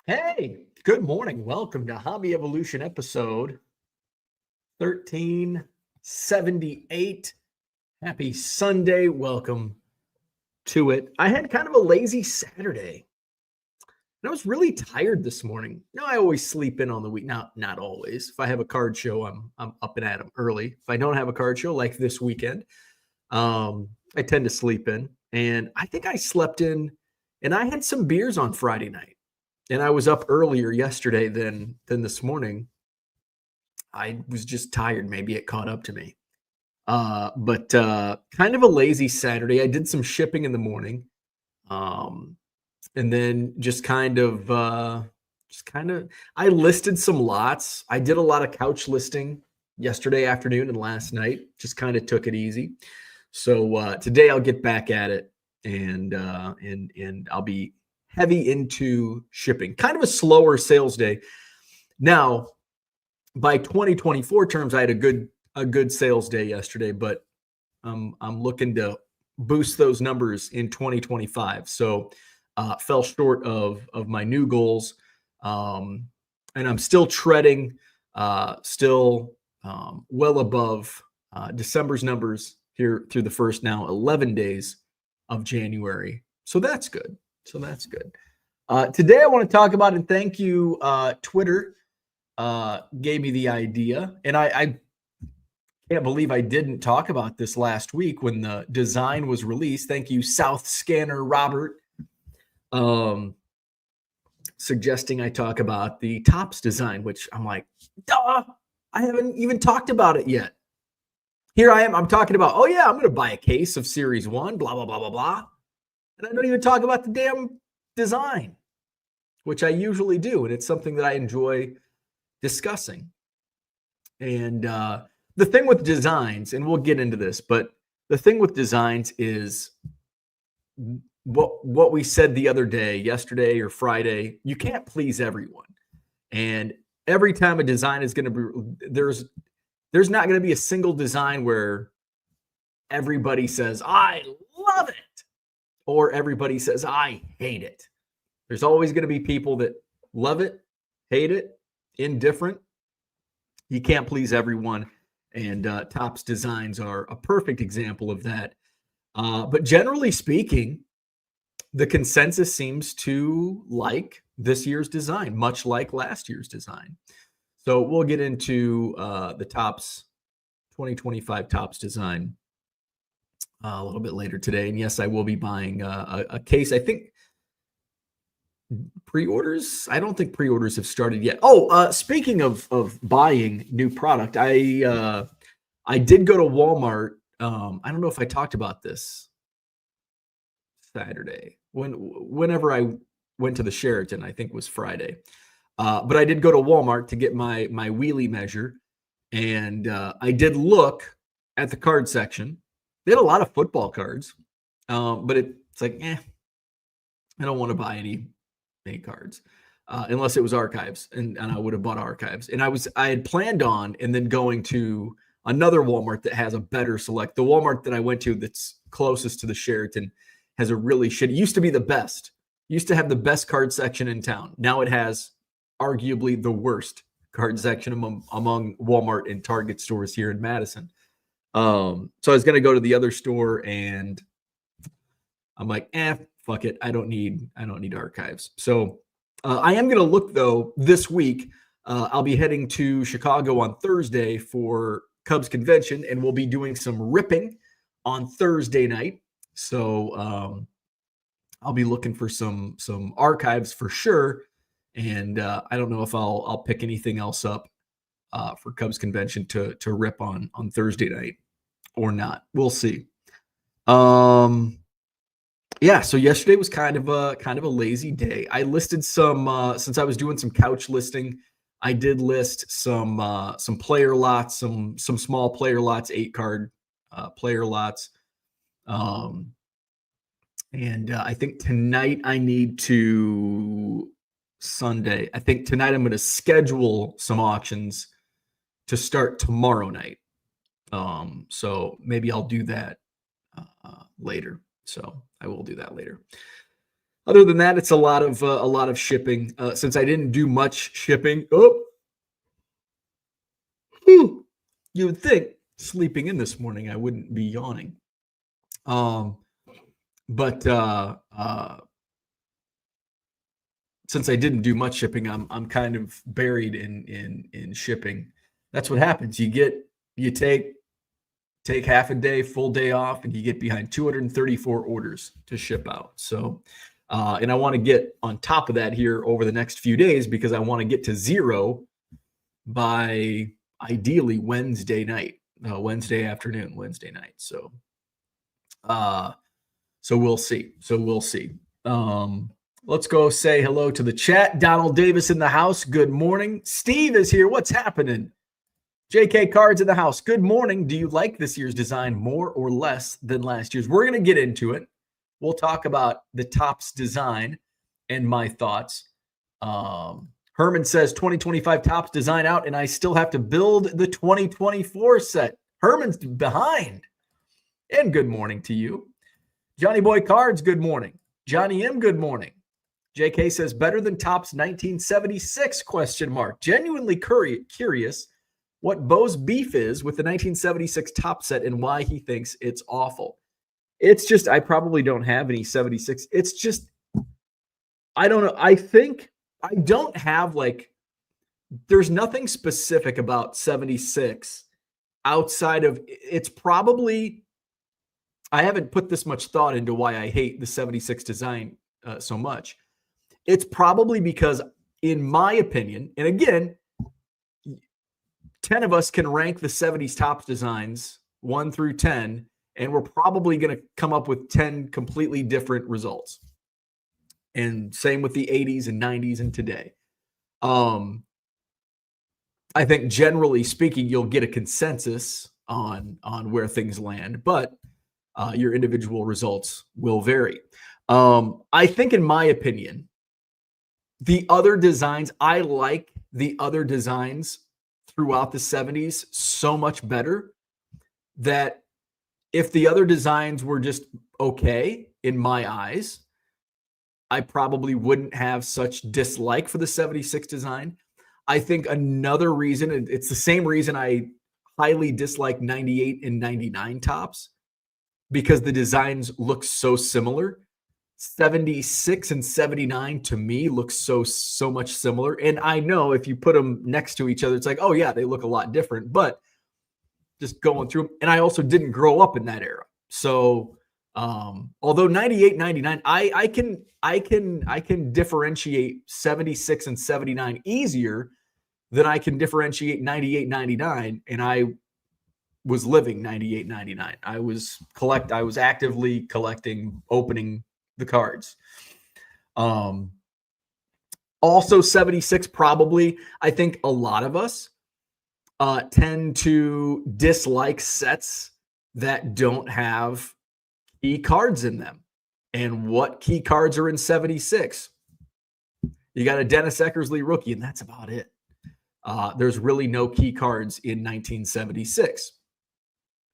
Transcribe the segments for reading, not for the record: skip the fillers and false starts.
Hey, good morning. Welcome to Hobby Evolution episode 1378. Happy Sunday. Welcome to it. I had kind of a lazy Saturday. And I was really tired this morning. I always sleep in on the week. Not always. If I have a card show, I'm up and at 'em early. If I don't have a card show like this weekend, I tend to sleep in. And I think I slept in and I had some beers on Friday night. And I was up earlier yesterday than this morning. I was just tired. Maybe it caught up to me. But kind of a lazy Saturday. I did some shipping in the morning. Um, and then just kind of I listed some lots. I did a lot of couch listing yesterday afternoon and last night. Just kind of took it easy. So today I'll get back at it and I'll be heavy into shipping. Kind of a slower sales day. Now, by 2024 terms, I had a good sales day yesterday, but I'm looking to boost those numbers in 2025. So fell short of my new goals, and I'm still treading, still well above December's numbers here through the first now 11 days of January. So that's good. Today I want to talk about, and thank you, Twitter gave me the idea, and I can't believe I didn't talk about this last week when the design was released. Thank you, South Scanner Robert, um, suggesting I talk about the Topps design, which I'm like, duh, I haven't even talked about it yet. Here I am. I'm talking about, oh yeah, I'm going to buy a case of Series 1, blah, blah, blah, blah, blah. And I don't even talk about the damn design, which I usually do. And it's something that I enjoy discussing. And the thing with designs, and we'll get into this, but the thing with designs is what we said the other day, yesterday or Friday, you can't please everyone. And every time a design is going to be, there's not going to be a single design where everybody says, I love it, or everybody says, I hate it. There's always going to be people that love it, hate it, indifferent. You can't please everyone. And Topps designs are a perfect example of that. But generally speaking, the consensus seems to like this year's design, much like last year's design. So we'll get into the Topps 2025 Topps design a little bit later today. And yes, I will be buying a case. I think pre-orders. I don't think pre-orders have started yet. Oh, speaking of buying new product, I did go to Walmart. I don't know if I talked about this Saturday. Whenever I went to the Sheraton, I think it was Friday. But I did go to Walmart to get my wheelie measure, and I did look at the card section. They had a lot of football cards, but it's like, I don't want to buy any cards unless it was archives, and I would have bought archives. And I had planned on and then going to another Walmart that has a better select. The Walmart that I went to that's closest to the Sheraton has a really shitty. It used to be the best. Used to have the best card section in town. Now it has arguably the worst card section among Walmart and Target stores here in Madison. So I was going to go to the other store, and I'm like, fuck it. I don't need archives. So I am going to look, though, this week. I'll be heading to Chicago on Thursday for Cubs convention, and we'll be doing some ripping on Thursday night. So I'll be looking for some archives for sure. And I don't know if I'll pick anything else up for Cubs convention to rip on Thursday night or not. We'll see. Yeah, so yesterday was kind of a lazy day. I listed some since I was doing some couch listing. I did list some player lots, some small player lots, 8-card player lots. And I think tonight Sunday. I think tonight I'm going to schedule some auctions to start tomorrow night. So maybe I'll do that later. So I will do that later. Other than that, it's a lot of shipping. Since I didn't do much shipping, you would think sleeping in this morning I wouldn't be yawning. But since I didn't do much shipping, I'm kind of buried in shipping. That's what happens. You take half a day, full day off, and you get behind 234 orders to ship out. So, and I want to get on top of that here over the next few days because I want to get to 0 by ideally Wednesday afternoon, Wednesday night. So we'll see. Let's go say hello to the chat. Donald Davis in the house. Good morning. Steve is here. What's happening? JK Cards in the house. Good morning. Do you like this year's design more or less than last year's? We're going to get into it. We'll talk about the Topps design and my thoughts. Herman says 2025 Topps design out, and I still have to build the 2024 set. Herman's behind. And good morning to you. Johnny Boy Cards, good morning. Johnny M, good morning. JK says better than Topps 1976 ? Genuinely curious what Bo's beef is with the 1976 Topps set and why he thinks it's awful. It's just, I probably don't have any 76. It's just, I don't know. I think I don't have there's nothing specific about 76 outside of, it's probably, I haven't put this much thought into why I hate the 76 design so much. It's probably because, in my opinion, and again, 10 of us can rank the 70s Topps designs 1 through 10, and we're probably going to come up with 10 completely different results. And same with the 80s and 90s and today. I think generally speaking, you'll get a consensus on where things land, but your individual results will vary. I think, in my opinion, the other designs, I like the other designs throughout the 70s so much better that if the other designs were just okay in my eyes, I probably wouldn't have such dislike for the 76 design. I think another reason, it's the same reason I highly dislike 98 and 99 Topps, because the designs look so similar. 76 and 79 to me look so much similar. And I know if you put them next to each other, it's like, oh yeah, they look a lot different, but just going through them. And I also didn't grow up in that era. So although 98, 99, I can differentiate 76 and 79 easier than I can differentiate 98, 99. And I was living 98, 99. I was actively collecting, opening the cards. Also 76, probably, I think a lot of us tend to dislike sets that don't have key cards in them. And what key cards are in 76? You got a Dennis Eckersley rookie, and that's about it. There's really no key cards in 1976,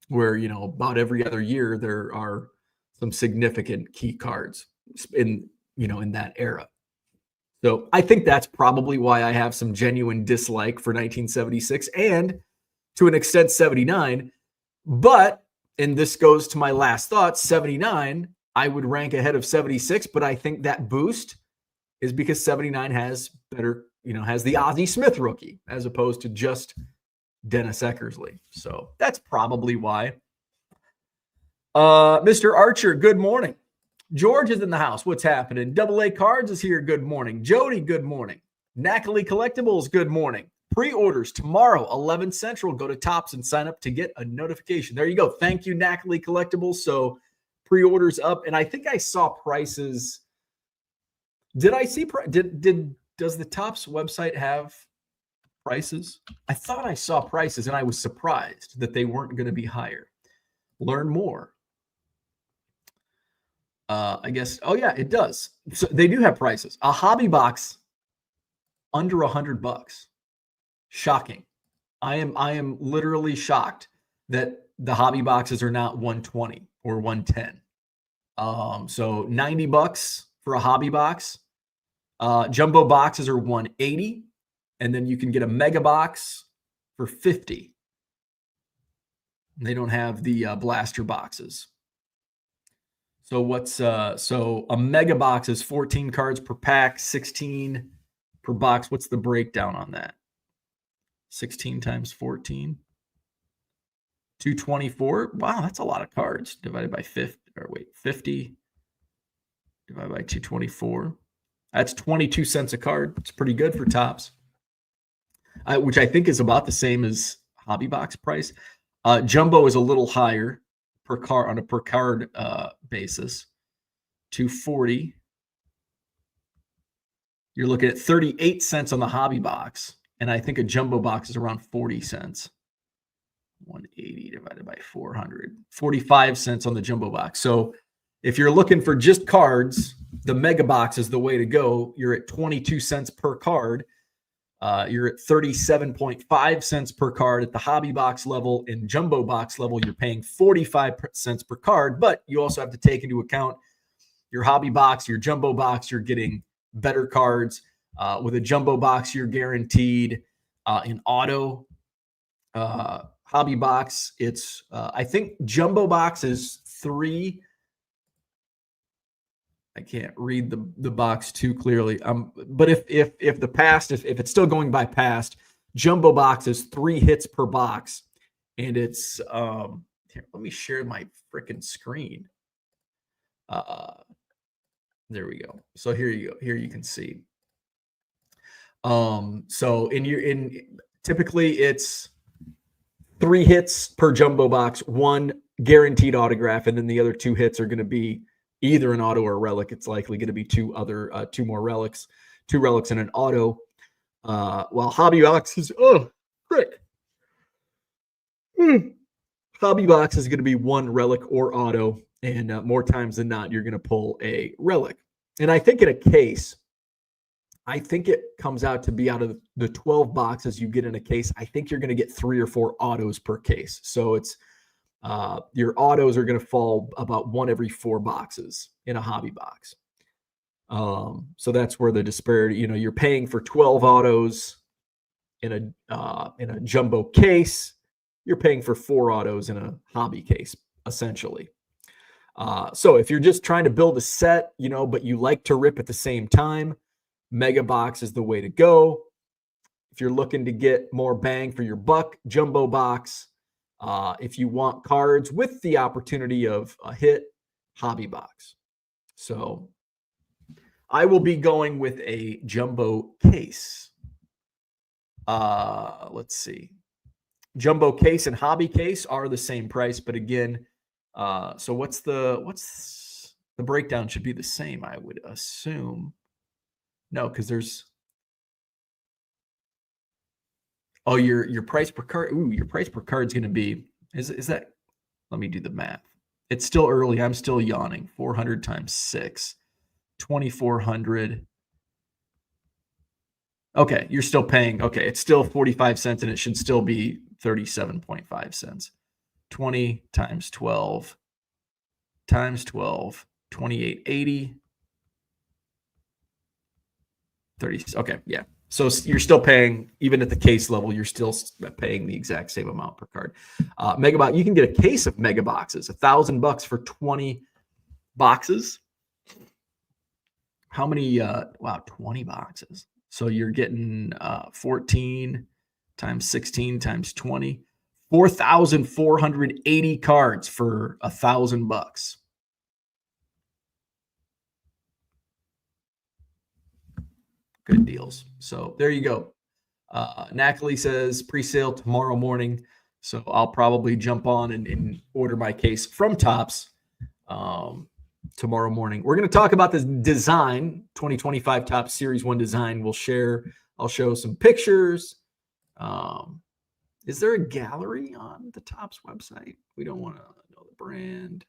where, about every other year there are some significant key cards in that era. So I think that's probably why I have some genuine dislike for 1976 and to an extent 79. But, and this goes to my last thought, 79 I would rank ahead of 76, but I think that boost is because 79 has better, has the Ozzie Smith rookie as opposed to just Dennis Eckersley. So that's probably why. Mr. Archer, good morning. George is in the house. What's happening? Double A Cards is here. Good morning. Jody, good morning. Knackley Collectibles, good morning. Pre-orders tomorrow, 11 Central. Go to Topps and sign up to get a notification. There you go. Thank you, Knackley Collectibles. So pre-orders up, and I think I saw prices. Did I see? Does the Topps website have prices? I thought I saw prices, and I was surprised that they weren't going to be higher. Learn more. I guess. Oh yeah, it does. So they do have prices. A hobby box under $100. Shocking. I am literally shocked that the hobby boxes are not $120 or $110. So $90 for a hobby box. Jumbo boxes are $180, and then you can get a mega box for $50. They don't have the blaster boxes. So so a mega box is 14 cards per pack, 16 per box. What's the breakdown on that? 16 times 14, 224. Wow, that's a lot of cards divided by 50. 50 divided by 224. That's 22 cents a card. It's pretty good for Topps, which I think is about the same as hobby box price. Jumbo is a little higher per card on a per card basis. 240. You're looking at 38 cents on the hobby box, and I think a jumbo box is around 40 cents. 180 divided by 400. 45 cents on the jumbo box. So if you're looking for just cards, the mega box is the way to go. You're at 22 cents per card. You're at 37.5 cents per card at the hobby box level. In jumbo box level, you're paying 45 cents per card, but you also have to take into account your hobby box, your jumbo box. You're getting better cards. With a jumbo box, you're guaranteed an auto. Hobby box, it's I think jumbo box is 3. I can't read the box too clearly. But if it's still going by past, jumbo box is 3 hits per box, and it's here. Let me share my freaking screen. There we go. So here you go. Here you can see. So typically it's 3 hits per jumbo box, 1 guaranteed autograph, and then the other 2 hits are going to be either an auto or a relic. It's likely going to be 2 more relics, 2 relics and an auto. While hobby box is hobby box is going to be 1 relic or auto, and more times than not, you're going to pull a relic. And I think in a case, I think it comes out to be out of the 12 boxes you get in a case, I think you're going to get 3 or 4 autos per case. So it's your autos are going to fall about 1 every 4 boxes in a hobby box. So that's where the disparity, you're paying for 12 autos in a jumbo case. You're paying for 4 autos in a hobby case, essentially. So if you're just trying to build a set, but you like to rip at the same time, mega box is the way to go. If you're looking to get more bang for your buck, jumbo box. If you want cards with the opportunity of a hit, hobby box. So I will be going with a jumbo case. Let's see. Jumbo case and hobby case are the same price, but again, so what's the breakdown should be the same, I would assume. No, because there's your price per card. Ooh, your price per card is going to be is that? Let me do the math. It's still early. I'm still yawning. 400 times 6, 2,400. Okay, you're still paying. Okay, it's still 45 cents, and it should still be 37.5 cents. 20 times 12 times 12, 28.80. 30. Okay, yeah. So you're still paying, even at the case level, you're still paying the exact same amount per card. Megabox, you can get a case of mega boxes, $1,000 for 20 boxes. How many? Wow, 20 boxes. So you're getting 14 times 16 times 20, 4,480 cards for $1,000. Good deals. So there you go. Nackley says pre-sale tomorrow morning. So I'll probably jump on and order my case from Topps tomorrow morning. We're going to talk about this design, 2025 Topps Series 1 design. I'll show some pictures. Is there a gallery on the Topps website? We don't want to know the brand.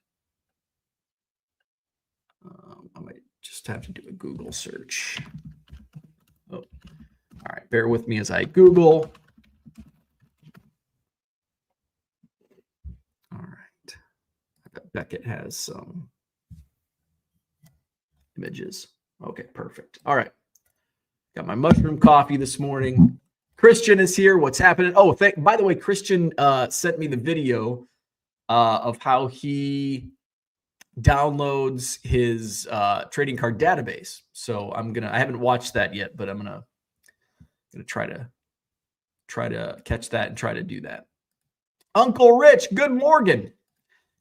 I might just have to do a Google search. Oh, all right. Bear with me as I Google. All right. I bet Beckett has some images. Okay, perfect. All right. Got my mushroom coffee this morning. Christian is here. What's happening? Oh, by the way, Christian sent me the video of how he downloads his trading card database. So I haven't watched that yet, but I'm gonna try to catch that and try to do that. Uncle Rich, good morning.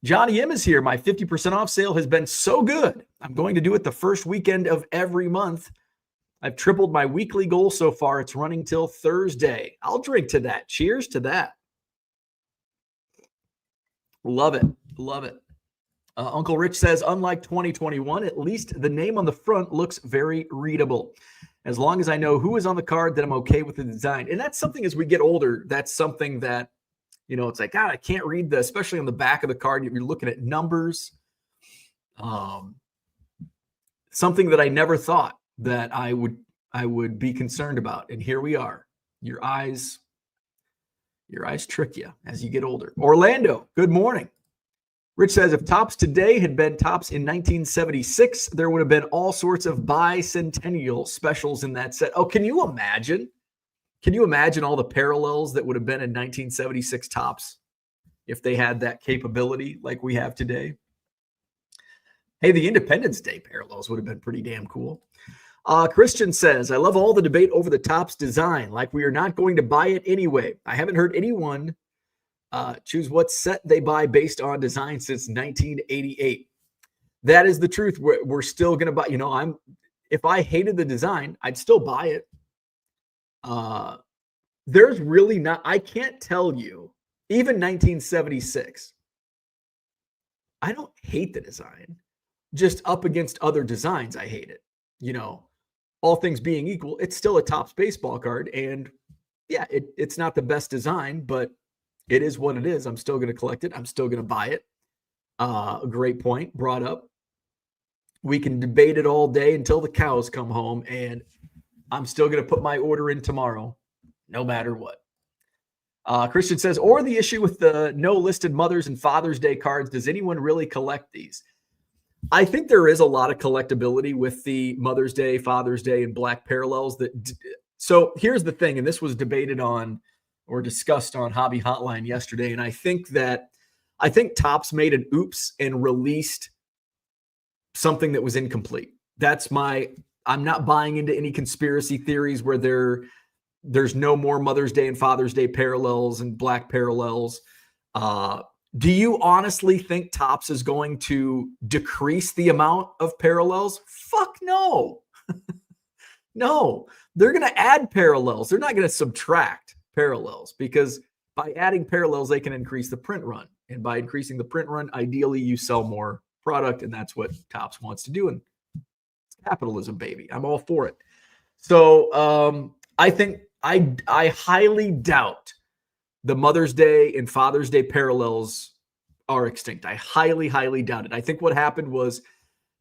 Johnny M is here. My 50% off sale has been so good. I'm going to do it the first weekend of every month. I've tripled my weekly goal so far. It's running till Thursday. I'll drink to that. Cheers to that. Love it. Love it. Uncle Rich says, unlike 2021, at least the name on the front looks very readable. As long as I know who is on the card, then I'm okay with the design. And that's something as we get older, that's something that, it's like, God, I can't read especially on the back of the card. You're looking at numbers. Something that I never thought that I would be concerned about. And here we are. Your eyes trick you as you get older. Orlando, good morning. Rich says, if Topps today had been Topps in 1976, there would have been all sorts of bicentennial specials in that set. Oh, can you imagine? Can you imagine all the parallels that would have been in 1976 Topps if they had that capability like we have today? Hey, the Independence Day parallels would have been pretty damn cool. Christian says, I love all the debate over the Topps design, like we are not going to buy it anyway. I haven't heard anyone choose what set they buy based on design since 1988. That is the truth. We're still going to buy, if I hated the design, I'd still buy it. There's really not, I can't tell you, even 1976, I don't hate the design. Just up against other designs, I hate it. All things being equal, it's still a Topps baseball card. And yeah, it's not the best design, but it is what it is. I'm still going to collect it. I'm still going to buy it. A great point brought up. We can debate it all day until the cows come home, and I'm still going to put my order in tomorrow, no matter what. Christian says, or the issue with the no listed Mother's and Father's Day cards, does anyone really collect these? I think there is a lot of collectability with the Mother's Day, Father's Day, and black parallels. So here's the thing, and this was debated on or discussed on Hobby Hotline yesterday, and I think Topps made an oops and released something that was incomplete. I'm not buying into any conspiracy theories where there's no more Mother's Day and Father's Day parallels and black parallels. Do you honestly think Topps is going to decrease the amount of parallels? Fuck no. No, they're going to add parallels. They're not going to subtract parallels, because by adding parallels, they can increase the print run. And by increasing the print run, ideally you sell more product. And that's what Topps wants to do. And it's capitalism, baby. I'm all for it. So I think I highly doubt the Mother's Day and Father's Day parallels are extinct. I highly, highly doubt it. I think what happened was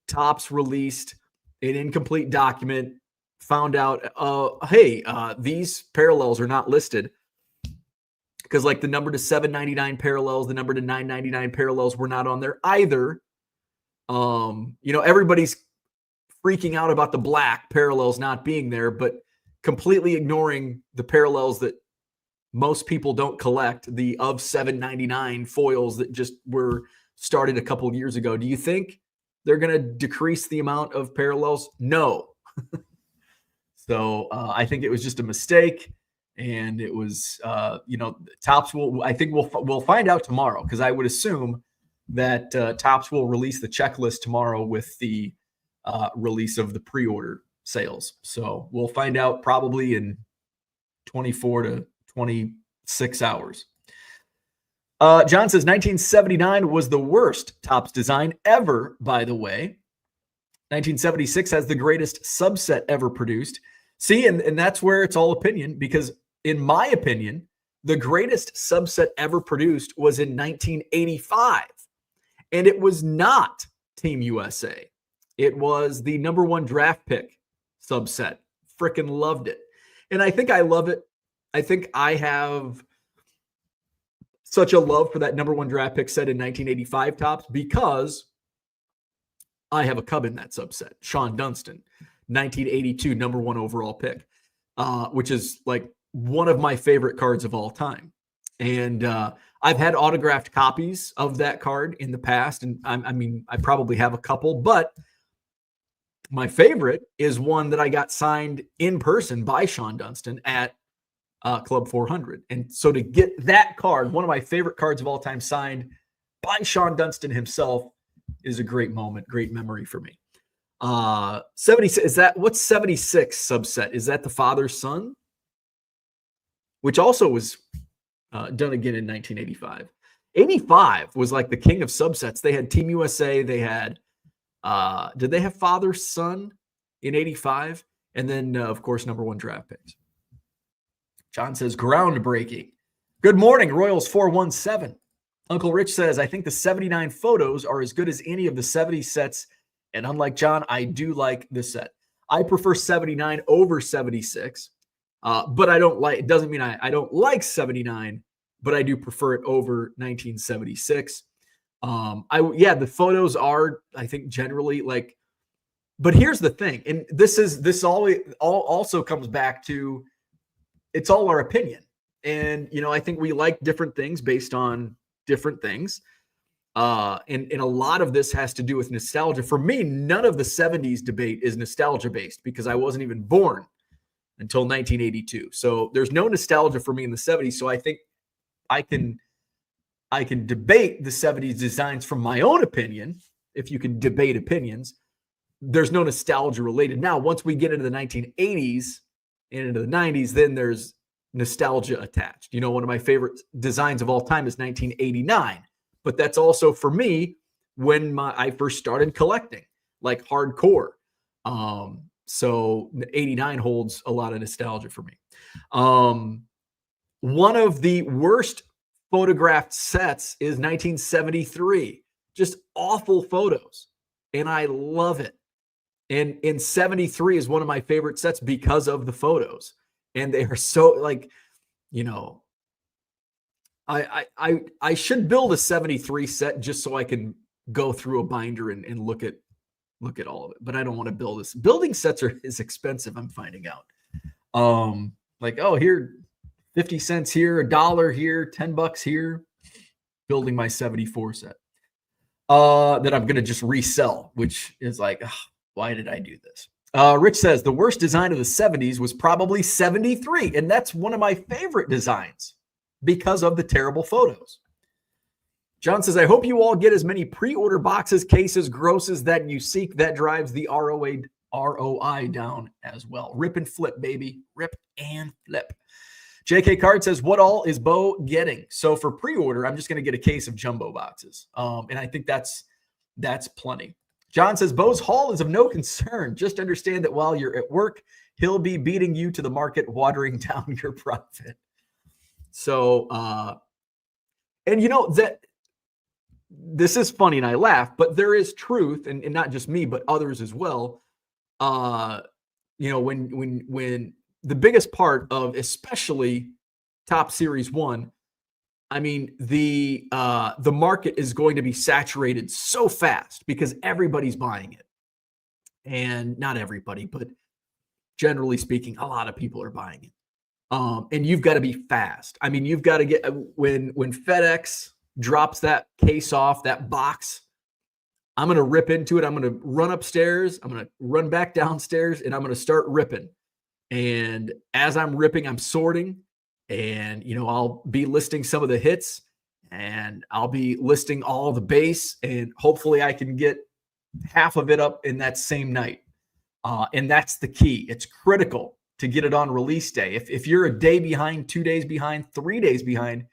Topps released an incomplete document, found out, hey, these parallels are not listed, because like the number to 799 parallels, the number to 999 parallels were not on there either. Everybody's freaking out about the black parallels not being there, but completely ignoring the parallels that most people don't collect, the of 799 foils that just were started a couple of years ago. Do you think they're going to decrease the amount of parallels? No. So I think it was just a mistake, and it was, Topps we'll find out tomorrow, because I would assume that Topps will release the checklist tomorrow with the release of the pre-order sales. So we'll find out probably in 24 to 26 hours. John says 1979 was the worst Topps design ever, by the way. 1976 has the greatest subset ever produced. See, and that's where it's all opinion, because in my opinion, the greatest subset ever produced was in 1985. And it was not Team USA. It was the number one draft pick subset. Freaking loved it. And I think I love it. I think I have such a love for that number one draft pick set in 1985 Topps, because I have a Cub in that subset. Sean Dunston, 1982, number 1 overall pick, which is like one of my favorite cards of all time. And I've had autographed copies of that card in the past. And I mean, I probably have a couple, but my favorite is one that I got signed in person by Sean Dunston at Club 400. And so to get that card, one of my favorite cards of all time, signed by Sean Dunston himself, is a great moment, great memory for me. 76, is that what's 76 subset? Is that the father's son? Which also was done again in 1985. 85 was like the king of subsets. They had Team USA. They had, did they have father's son in 85? And then, of course, number 1 draft picks. John says, groundbreaking. Good morning, Royals 417. Uncle Rich says, I think the 79 photos are as good as any of the 70 sets. And unlike John, I do like this set. I prefer 79 over 76. But I don't like, it doesn't mean I don't like 79, but I do prefer it over 1976. The photos are, I think, generally like, but here's the thing. And this also comes back to, it's all our opinion. And, I think we like different things based on different things. And a lot of this has to do with nostalgia. For me, none of the 70s debate is nostalgia based because I wasn't even born until 1982. So there's no nostalgia for me in the 70s. So I think I can debate the 70s designs from my own opinion. If you can debate opinions, there's no nostalgia related. Now, once we get into the 1980s and into the 90s, then there's nostalgia attached. One of my favorite designs of all time is 1989, but that's also for me when I first started collecting, like hardcore. So 89 holds a lot of nostalgia for me. One of the worst photographed sets is 1973. Just awful photos. And I love it. And in 73 is one of my favorite sets because of the photos. And they are so like, I should build a 73 set just so I can go through a binder and look at all of it. But I don't want to build this. Building sets is expensive, I'm finding out. Here, 50 cents here, $1 here, $10 here. Building my 74 set. That I'm going to just resell, which is like, why did I do this? Rich says, the worst design of the 70s was probably 73. And that's one of my favorite designs because of the terrible photos. John says, I hope you all get as many pre-order boxes, cases, grosses that you seek. That drives the ROI down as well. Rip and flip, baby. Rip and flip. JK Card says, what all is Bo getting? So for pre-order, I'm just going to get a case of jumbo boxes. And I think that's plenty. John says, Bo's haul is of no concern. Just understand that while you're at work, he'll be beating you to the market, watering down your profit. So, and that this is funny and I laugh, but there is truth, and not just me, but others as well. When the biggest part of especially Top Series 1, I mean, the market is going to be saturated so fast because everybody's buying it. And not everybody, but generally speaking, a lot of people are buying it. And you've got to be fast. I mean, you've got to get when FedEx drops that case off, that box, I'm going to rip into it. I'm going to run upstairs. I'm going to run back downstairs, and I'm going to start ripping. And as I'm ripping, I'm sorting. And, I'll be listing some of the hits, and I'll be listing all the base, and hopefully I can get half of it up in that same night. And that's the key. It's critical to get it on release day. If you're a day behind, 2 days behind, 3 days behind,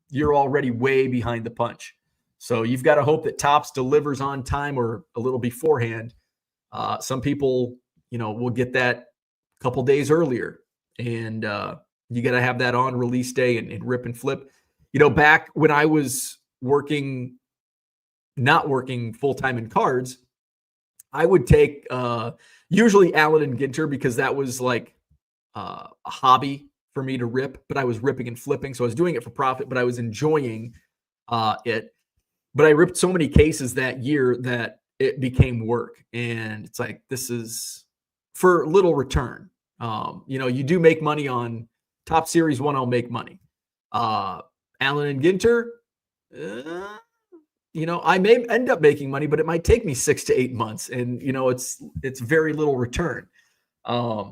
you're already way behind the punch. So you've got to hope that Topps delivers on time or a little beforehand. Some people, will get that a couple days earlier, and you got to have that on release day and rip and flip. Back when I was not working full-time in cards, I would take usually Allen and Ginter because that was like a hobby for me to rip, but I was ripping and flipping. So I was doing it for profit, but I was enjoying it. But I ripped so many cases that year that it became work. And it's like, this is for little return. You do make money on Top Series 1, I'll make money. Allen and Ginter, I may end up making money, but it might take me 6 to 8 months. And, it's very little return. A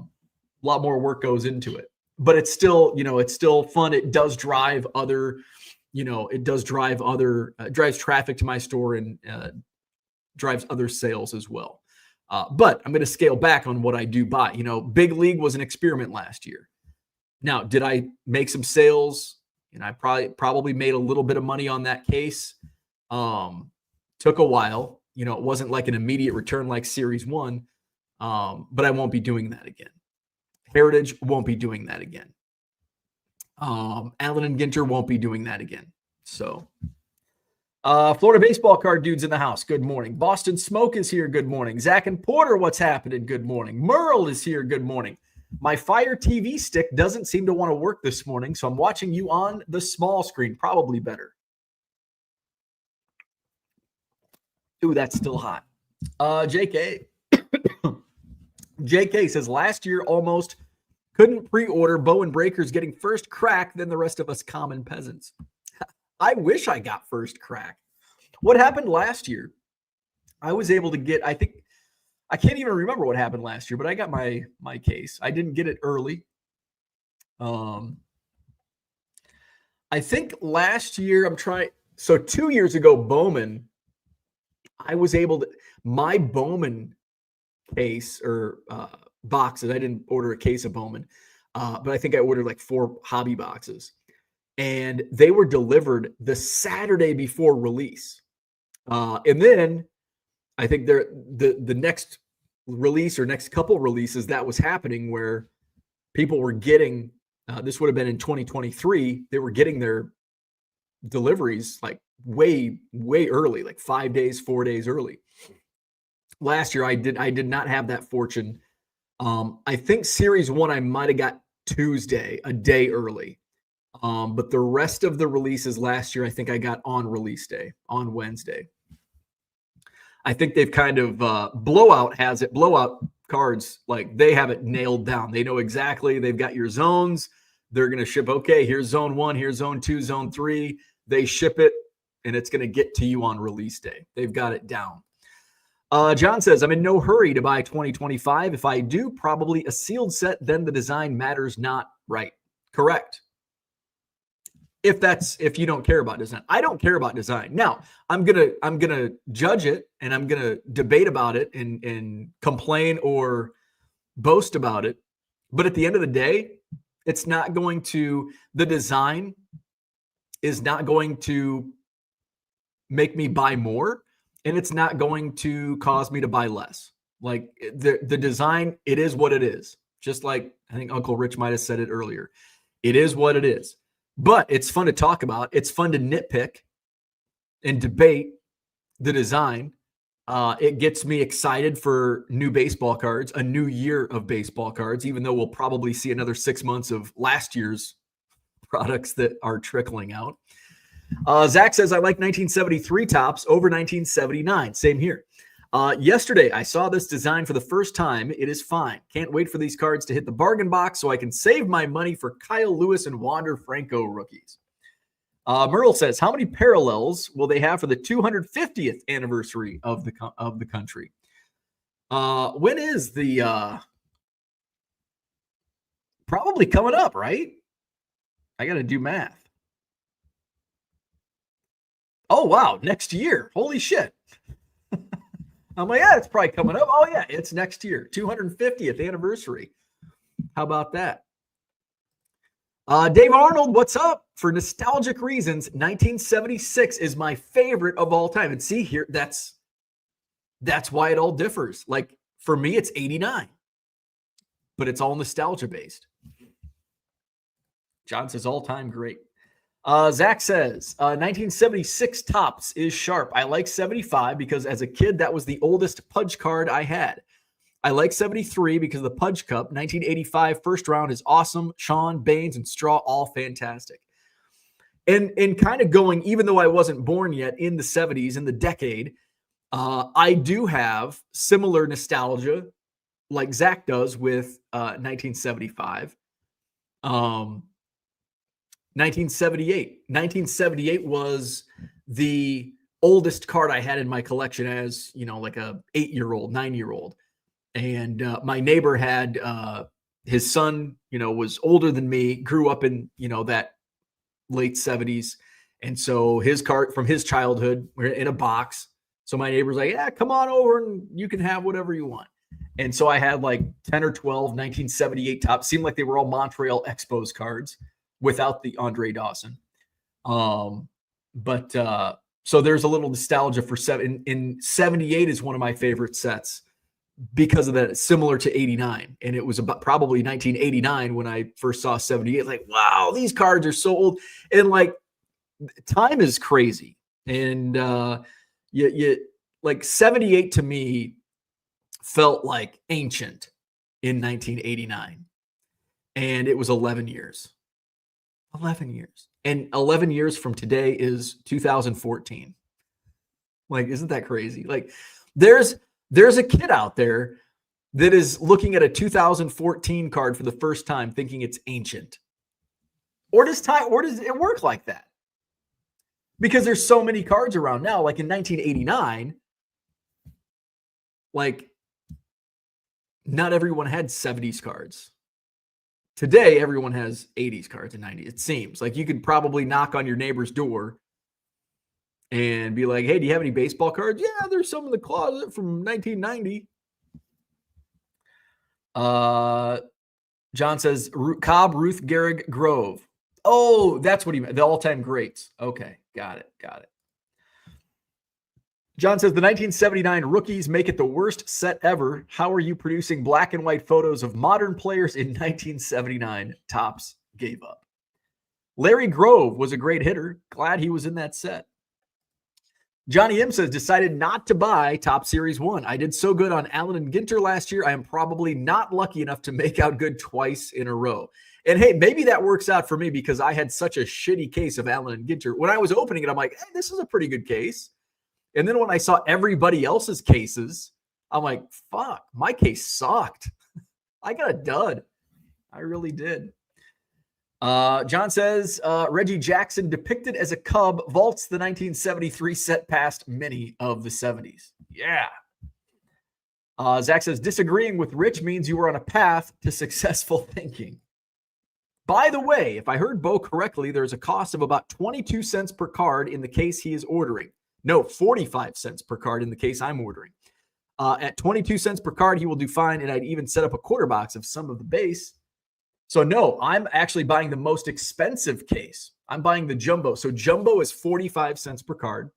lot more work goes into it, but it's still fun. It does drive other, drives traffic to my store and drives other sales as well. But I'm going to scale back on what I do buy. Big League was an experiment last year. Now, did I make some sales? And I probably made a little bit of money on that case. Took a while. It wasn't like an immediate return like Series 1. But I won't be doing that again. Heritage won't be doing that again. Allen and Ginter won't be doing that again. So, Florida baseball card dudes in the house. Good morning. Boston Smoke is here. Good morning. Zach and Porter, what's happening? Good morning. Merle is here. Good morning. My Fire TV stick doesn't seem to want to work this morning, so I'm watching you on the small screen. Probably better. Ooh, that's still hot. JK. JK says, last year almost couldn't pre-order. Bowen Breakers getting first crack, then the rest of us common peasants. I wish I got first crack. What happened last year? I was able to get, I can't even remember what happened last year, but I got my case. I didn't get it early. I think last year 2 years ago, Bowman, I was able to, my Bowman case or boxes. I didn't order a case of Bowman, but I think I ordered like 4 hobby boxes, and they were delivered the Saturday before release. And then I think the next release or next couple releases that was happening where people were getting, this would have been in 2023, they were getting their deliveries like way, way early, like 5 days, 4 days early. Last year, I did not have that fortune. I think Series 1, I might have got Tuesday, a day early. But the rest of the releases last year, I think I got on release day, on Wednesday. I think they've kind of, Blowout cards, like they have it nailed down. They know exactly, they've got your zones. They're going to ship, okay, here's zone 1, here's zone 2, zone 3. They ship it, and it's going to get to you on release day. They've got it down. John says, I'm in no hurry to buy 2025. If I do, probably a sealed set, then the design matters not. Right. Correct. If you don't care about design. I don't care about design. Now, I'm gonna judge it, and I'm gonna debate about it and complain or boast about it. But at the end of the day, it's not going to, the design is not going to make me buy more. And it's not going to cause me to buy less. Like the design, it is what it is. Just like I think Uncle Rich might have said it earlier. It is what it is. But it's fun to talk about. It's fun to nitpick and debate the design. It gets me excited for new baseball cards, a new year of baseball cards, even though we'll probably see another 6 months of last year's products that are trickling out. Zach says, I like 1973 tops over 1979. Same here. Yesterday, I saw this design for the first time. It is fine. Can't wait for these cards to hit the bargain box so I can save my money for Kyle Lewis and Wander Franco rookies. Merle says, how many parallels will they have for the 250th anniversary of the country? When is the probably coming up, right? I got to do math. Oh, wow. Next year. Holy shit. I'm like, yeah, it's probably coming up. Oh, yeah, it's next year. 250th anniversary. How about that? Dave Arnold, what's up? For nostalgic reasons, 1976 is my favorite of all time. And see here, that's why it all differs. Like, for me, it's 89. But it's all nostalgia based. John says all-time great. Zach says, 1976 tops is sharp. I like 75 because as a kid, that was the oldest Pudge card I had. I like 73 because of the Pudge Cup. 1985 first round is awesome. Sean, Baines, and Straw, all fantastic. And kind of going, even though I wasn't born yet in the 70s, in the decade, I do have similar nostalgia like Zach does with 1975. 1978. 1978 was the oldest card I had in my collection as, like a 8-year-old, 9-year-old. And my neighbor had his son, was older than me, grew up in, that late 70s. And so his card from his childhood were in a box. So my neighbor's like, yeah, come on over and you can have whatever you want. And so I had like 10 or 12 1978 Topps. Seemed like they were all Montreal Expos cards without the Andre Dawson. So there's a little nostalgia for in 78 is one of my favorite sets because of that, similar to 89. And it was about probably 1989 when I first saw 78. Like, wow, these cards are so old. And like, time is crazy. And you like 78 to me felt like ancient in 1989. And it was 11 years. 11 years. And 11 years from today is 2014. Like, isn't that crazy? Like, there's a kid out there that is looking at a 2014 card for the first time thinking it's ancient. Or does it work like that? Because there's so many cards around now. Like in 1989, like not everyone had 70s cards. Today, everyone has 80s cards and 90s. It seems like you could probably knock on your neighbor's door and be like, hey, do you have any baseball cards? Yeah, there's some in the closet from 1990. John says, Cobb, Ruth, Gehrig, Grove. Oh, that's what he meant. The all-time greats. Okay, got it. John says, the 1979 rookies make it the worst set ever. How are you producing black and white photos of modern players in 1979? Topps gave up. Larry Grove was a great hitter. Glad he was in that set. Johnny M says, decided not to buy Topps Series 1. I did so good on Allen and Ginter last year. I am probably not lucky enough to make out good twice in a row. And hey, maybe that works out for me because I had such a shitty case of Allen and Ginter. When I was opening it, I'm like, hey, this is a pretty good case. And then when I saw everybody else's cases, I'm like, fuck, my case sucked. I got a dud. I really did. John says, Reggie Jackson depicted as a Cub vaults the 1973 set past many of the 70s. Yeah. Zach says, disagreeing with Rich means you were on a path to successful thinking. By the way, if I heard Bo correctly, there's a cost of about 22 cents per card in the case he is ordering. No, 45 cents per card in the case I'm ordering. At 22 cents per card, he will do fine, and I'd even set up a quarter box of some of the base. So no, I'm actually buying the most expensive case. I'm buying the jumbo. So jumbo is 45 cents per card.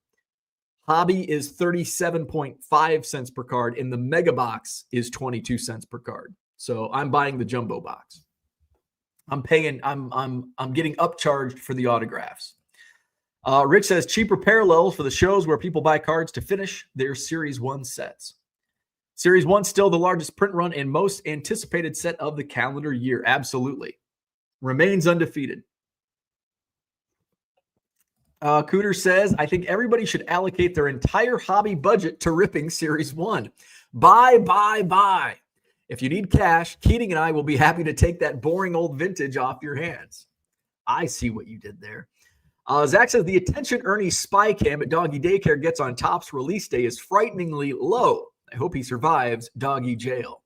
Hobby is 37.5 cents per card, and the mega box is 22 cents per card. So I'm buying the jumbo box. I'm getting upcharged for the autographs. Rich says cheaper parallels for the shows where people buy cards to finish their Series 1 sets. Series 1 still the largest print run and most anticipated set of the calendar year. Absolutely. Remains undefeated. Cooter says, I think everybody should allocate their entire hobby budget to ripping Series 1. Buy. If you need cash, Keating and I will be happy to take that boring old vintage off your hands. I see what you did there. Zach says, the attention Ernie spy cam at Doggy Daycare gets on Topps release day is frighteningly low. I hope he survives doggy jail.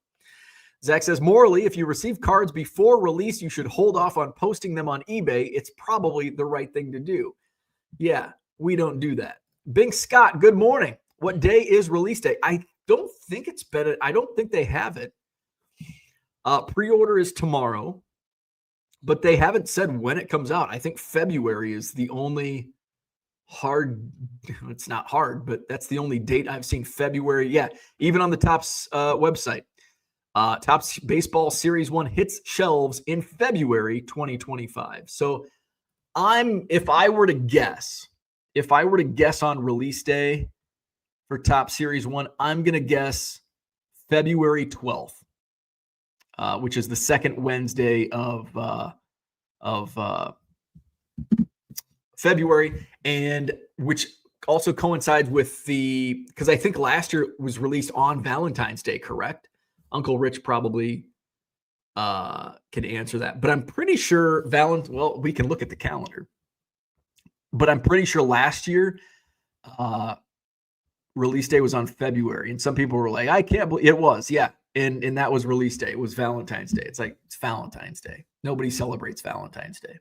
Zach says, morally, if you receive cards before release, you should hold off on posting them on eBay. It's probably the right thing to do. Yeah, we don't do that. Bing Scott, good morning. What day is release day? I don't think it's better. I don't think they have it. Pre-order is tomorrow, but they haven't said when it comes out. I think February is the only it's not hard, but that's the only date I've seen. February. Yeah, even on the Topps website. Topps Baseball Series 1 hits shelves in February 2025. So if I were to guess on release day for Topps Series 1, I'm going to guess February 12th, which is the second Wednesday of February, and which also coincides with because I think last year it was released on Valentine's Day, correct? Uncle Rich probably can answer that. But I'm pretty sure well, we can look at the calendar. But I'm pretty sure last year release day was on February. And some people were like, I can't believe it was. Yeah. And that was release day. It was Valentine's Day. It's like, it's Valentine's Day. Nobody celebrates Valentine's Day.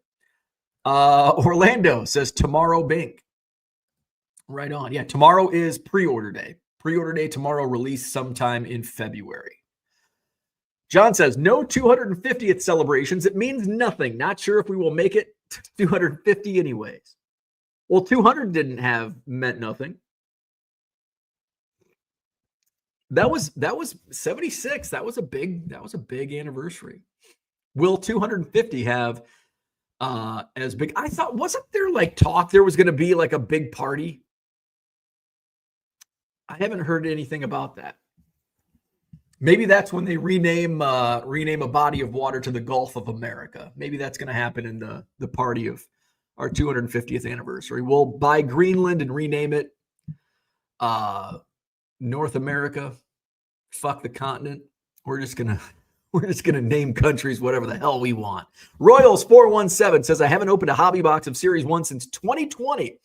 Orlando says tomorrow Bink. Right on. Yeah, tomorrow is pre-order day. Pre-order day tomorrow, release sometime in February. John says, no 250th celebrations. It means nothing. Not sure if we will make it to 250 anyways. Well, 200 meant nothing. That was 76. That was a big anniversary. Will 250 have as big? I thought, wasn't there like talk there was going to be like a big party? I haven't heard anything about that. Maybe that's when they rename a body of water to the Gulf of America. Maybe that's going to happen in the party of our 250th anniversary. We'll buy Greenland and rename it North America. Fuck the continent. We're just gonna name countries whatever the hell we want. Royals 417 says, I haven't opened a hobby box of Series 1 since 2020.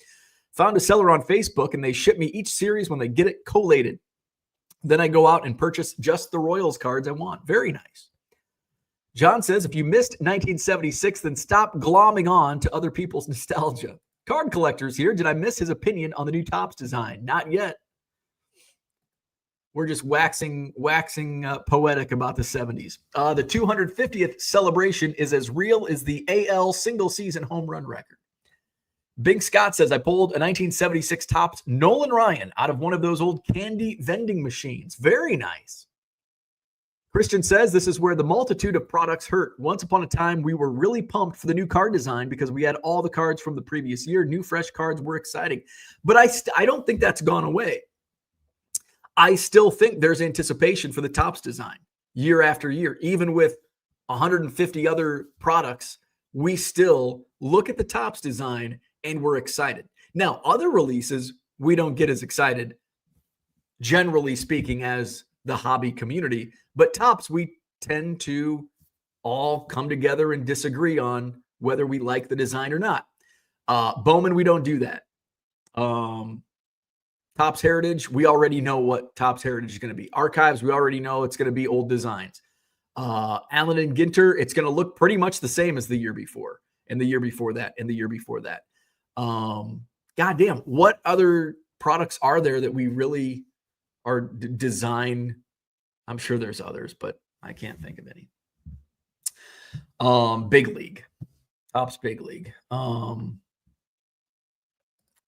Found a seller on Facebook and they ship me each series when they get it collated. Then I go out and purchase just the Royals cards I want. Very nice. John says, if you missed 1976, then stop glomming on to other people's nostalgia. Card collectors here. Did I miss his opinion on the new Topps design? Not yet. We're just waxing poetic about the 70s. The 250th celebration is as real as the AL single season home run record. Big Scott says, I pulled a 1976 Topps Nolan Ryan out of one of those old candy vending machines. Very nice. Christian says, this is where the multitude of products hurt. Once upon a time, we were really pumped for the new card design because we had all the cards from the previous year. New, fresh cards were exciting. But I don't think that's gone away. I still think there's anticipation for the Topps design year after year. Even with 150 other products, we still look at the Topps design and we're excited. Now, other releases, we don't get as excited, generally speaking, as the hobby community. But Topps, we tend to all come together and disagree on whether we like the design or not. Bowman, we don't do that. Topps Heritage, we already know what Topps Heritage is going to be. Archives, we already know it's going to be old designs. Allen and Ginter, it's going to look pretty much the same as the year before, and the year before that, and the year before that. Goddamn, what other products are there that we really are design? I'm sure there's others, but I can't think of any. Big League. Topps Big League.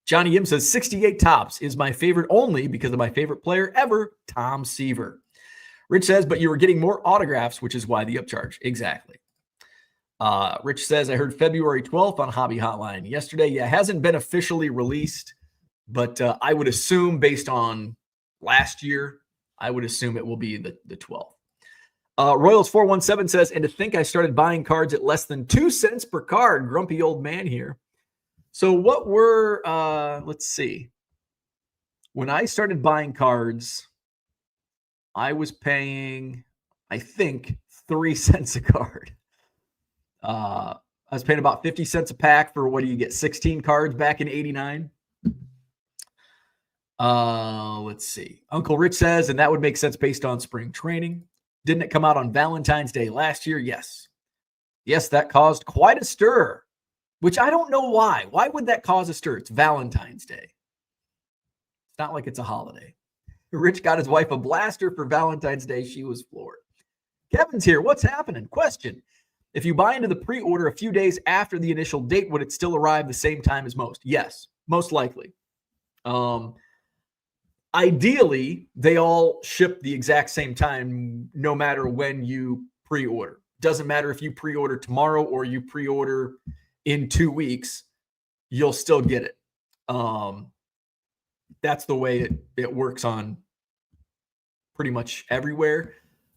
Johnny Yim says 68 Topps is my favorite only because of my favorite player ever, Tom Seaver. Rich says, but you were getting more autographs, which is why the upcharge. Exactly. Rich says, I heard February 12th on Hobby Hotline yesterday. Yeah, it hasn't been officially released, but I would assume based on last year, I would assume it will be the 12th. Royals 417 says, and to think I started buying cards at less than 2 cents per card. Grumpy old man here. So what were, let's see. When I started buying cards, I was paying, I think, 3 cents a card. I was paying about 50 cents a pack for, what do you get, 16 cards back in 89? Let's see. Uncle Rich says, and that would make sense based on spring training. Didn't it come out on Valentine's Day last year? Yes. Yes, that caused quite a stir, which I don't know why. Why would that cause a stir? It's Valentine's Day. It's not like it's a holiday. Rich got his wife a blaster for Valentine's Day. She was floored. Kevin's here. What's happening? Question. If you buy into the pre-order a few days after the initial date, would it still arrive the same time as most? Yes, most likely. Ideally, they all ship the exact same time, no matter when you pre-order. Doesn't matter if you pre-order tomorrow or you pre-order in 2 weeks, you'll still get it. That's the way it works on pretty much everywhere.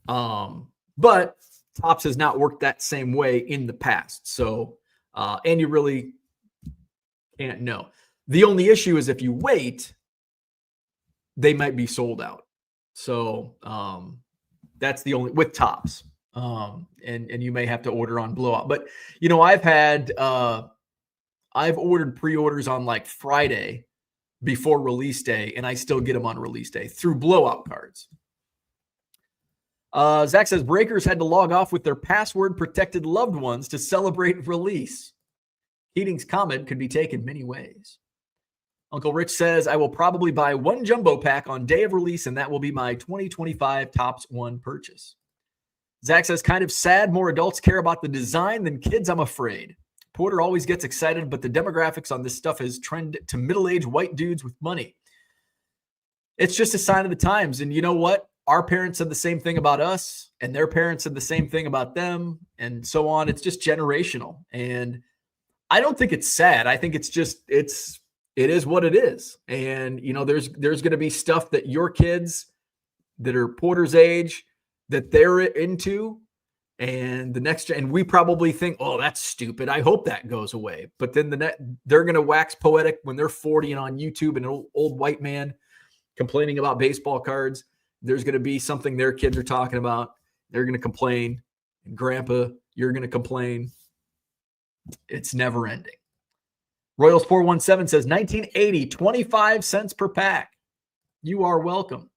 But Topps has not worked that same way in the past. So, and you really can't know. The only issue is if you wait, they might be sold out. So that's the only with Topps. And you may have to order on blowout. But I've ordered pre-orders on like Friday before release day, and I still get them on release day through blowout cards. Zach says Breakers had to log off with their password-protected loved ones to celebrate release. Keating's comment could be taken many ways. Uncle Rich says, I will probably buy one jumbo pack on day of release, and that will be my 2025 Topps 1 purchase. Zach says, kind of sad more adults care about the design than kids, I'm afraid. Porter always gets excited, but the demographics on this stuff has trended to middle-aged white dudes with money. It's just a sign of the times. And you know what? Our parents said the same thing about us, and their parents said the same thing about them, and so on. It's just generational. And I don't think it's sad. I think it is what it is. And, there's going to be stuff that your kids that are Porter's age that they're into, and and we probably think, oh, that's stupid. I hope that goes away. But then they're going to wax poetic when they're 40 and on YouTube, and an old white man complaining about baseball cards. There's going to be something their kids are talking about. They're going to complain. And Grandpa, you're going to complain. It's never ending. Royals 417 says 1980, 25 cents per pack. You are welcome.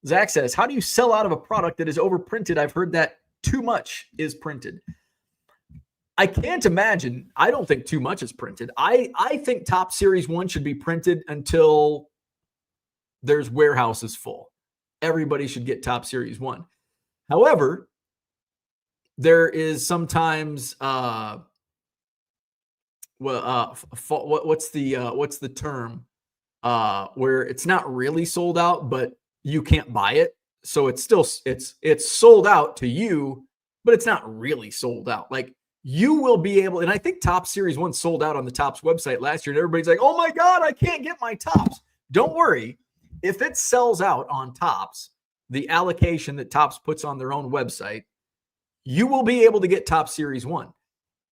Zach says, how do you sell out of a product that is overprinted? I've heard that too much is printed. I can't imagine. I don't think too much is printed. I think Topps Series 1 should be printed until there's warehouses full. Everybody should get Topps Series 1. However, there is sometimes what's the term where it's not really sold out, but you can't buy it. So it's sold out to you, but it's not really sold out. Like you will be able, and I think Topps Series 1 sold out on the Topps website last year, and everybody's like, oh my God, I can't get my Topps. Don't worry. If it sells out on Topps, the allocation that Topps puts on their own website, you will be able to get Topps Series 1.